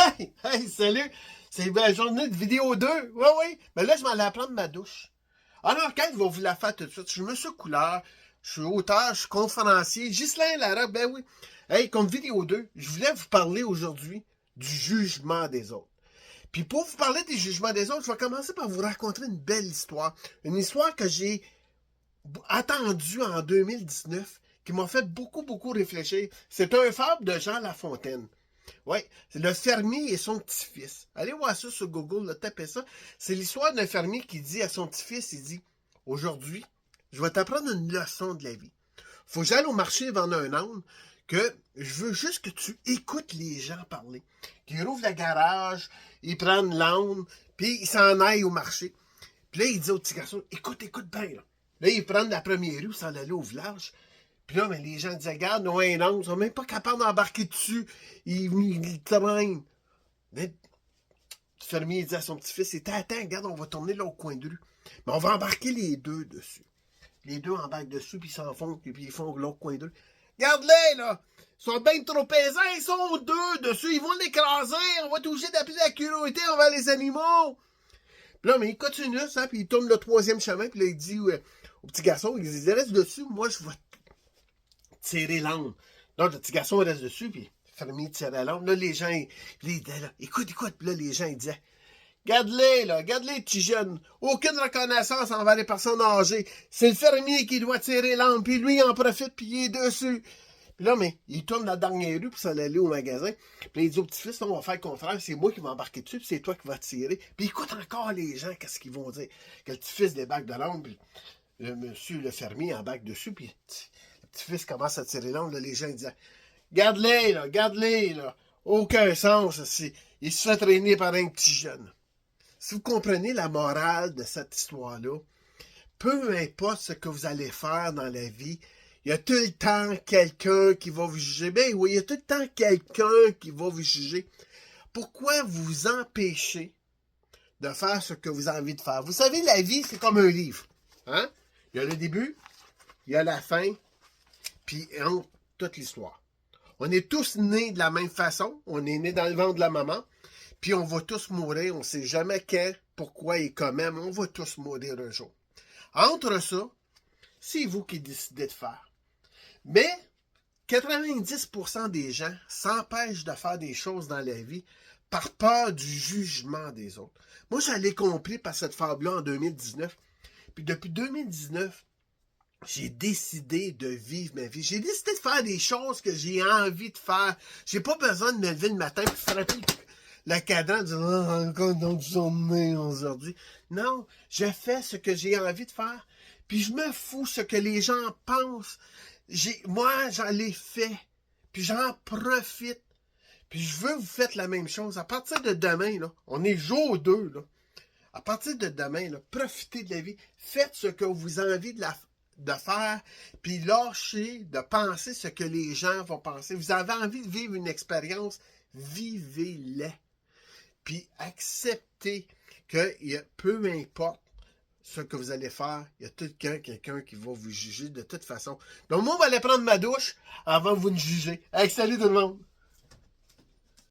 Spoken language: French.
Hey, hey, salut! C'est la journée de vidéo 2. Oui, oui. Mais là, je m'en allais prendre ma douche. Alors, quand je vais vous la faire tout de suite, je suis monsieur Couleur, je suis auteur, je suis conférencier. Ghislain Larocque, ben oui. Hey, comme vidéo 2, je voulais vous parler aujourd'hui du jugement des autres. Puis pour vous parler des jugements des autres, je vais commencer par vous raconter une belle histoire. Une histoire que j'ai attendue en 2019, qui m'a fait beaucoup, beaucoup réfléchir. C'est un fable de Jean Lafontaine. Oui, c'est le fermier et son petit-fils. Allez voir ça sur Google, là, tapez ça. C'est l'histoire d'un fermier qui dit à son petit-fils, il dit, aujourd'hui, je vais t'apprendre une leçon de la vie. Faut que j'aille au marché vendre un âne, que je veux juste que tu écoutes les gens parler. Qu'ils rouvrent le garage, ils prennent l'âne, puis ils s'en aillent au marché. Puis là, il dit au petit garçon, écoute, écoute bien, là. Là, ils prennent la première rue, s'en aller au village. Puis là, mais les gens disaient, regarde, non, un âne, ils sont même pas capables d'embarquer dessus. Ils traînent. Mais le fermier dit à son petit-fils, attends, regarde, on va tourner là au coin de rue. Mais on va embarquer les deux dessus. Les deux embarquent dessus, puis ils s'en font, puis ils font l'autre coin de rue. Regarde-les, là! Ils sont bien trop pesants, ils sont deux dessus, ils vont l'écraser, on va être obligé d'appeler la sécurité envers les animaux. Puis là, mais il continue ça, puis il tourne le troisième chemin, puis là, il dit au petit garçon, il dit, reste dessus, moi, je vais tirer l'âne. Donc, le petit garçon reste dessus, puis le fermier tire l'âne. Là, les gens, ils disaient, là, écoute, puis là, les gens, ils disaient, regarde-les, petits jeunes. Aucune reconnaissance envers les personnes âgées. C'est le fermier qui doit tirer l'âne, puis lui, il en profite, puis il est dessus. Puis là, mais il tourne la dernière rue pour s'en aller au magasin. Puis là, il dit au petit-fils, on va faire confrère, c'est moi qui vais embarquer dessus, puis c'est toi qui vas tirer. Puis écoute encore les gens, qu'est-ce qu'ils vont dire. Que le petit-fils débarque de l'âne, puis le monsieur, le fermier, embarque dessus, puis le petit-fils commence à tirer l'âne, là, les gens ils disent, regarde-les, là. Aucun sens, il se fait traîner par un petit jeune. Si vous comprenez la morale de cette histoire-là, peu importe ce que vous allez faire dans la vie, il y a tout le temps quelqu'un qui va vous juger. Ben oui, il y a tout le temps quelqu'un qui va vous juger. Pourquoi vous empêcher de faire ce que vous avez envie de faire? Vous savez, la vie, c'est comme un livre. Hein? Il y a le début, il y a la fin, puis toute l'histoire. On est tous nés de la même façon. On est nés dans le ventre de la maman. Puis on va tous mourir. On ne sait jamais quand, pourquoi et comment, mais on va tous mourir un jour. Entre ça, c'est vous qui décidez de faire. Mais 90% des gens s'empêchent de faire des choses dans la vie par peur du jugement des autres. Moi, je l'ai compris par cette fable-là en 2019. Puis depuis 2019, j'ai décidé de vivre ma vie. J'ai décidé de faire des choses que j'ai envie de faire. J'ai pas besoin de me lever le matin et frapper le cadran en disant « encore une journée aujourd'hui ». Non, je fais ce que j'ai envie de faire. Puis je me fous ce que les gens pensent. Moi, j'en ai fait. Puis j'en profite. Puis je veux que vous faites la même chose. À partir de demain, là, on est jour 2, là. À partir de demain, là, profitez de la vie. Faites ce que vous avez envie de faire, puis lâchez de penser ce que les gens vont penser. Vous avez envie de vivre une expérience, vivez-la. Puis acceptez que peu importe ce que vous allez faire, il y a tout le temps quelqu'un qui va vous juger de toute façon. Donc moi, on va aller prendre ma douche avant que vous me jugez. Hey, salut tout le monde!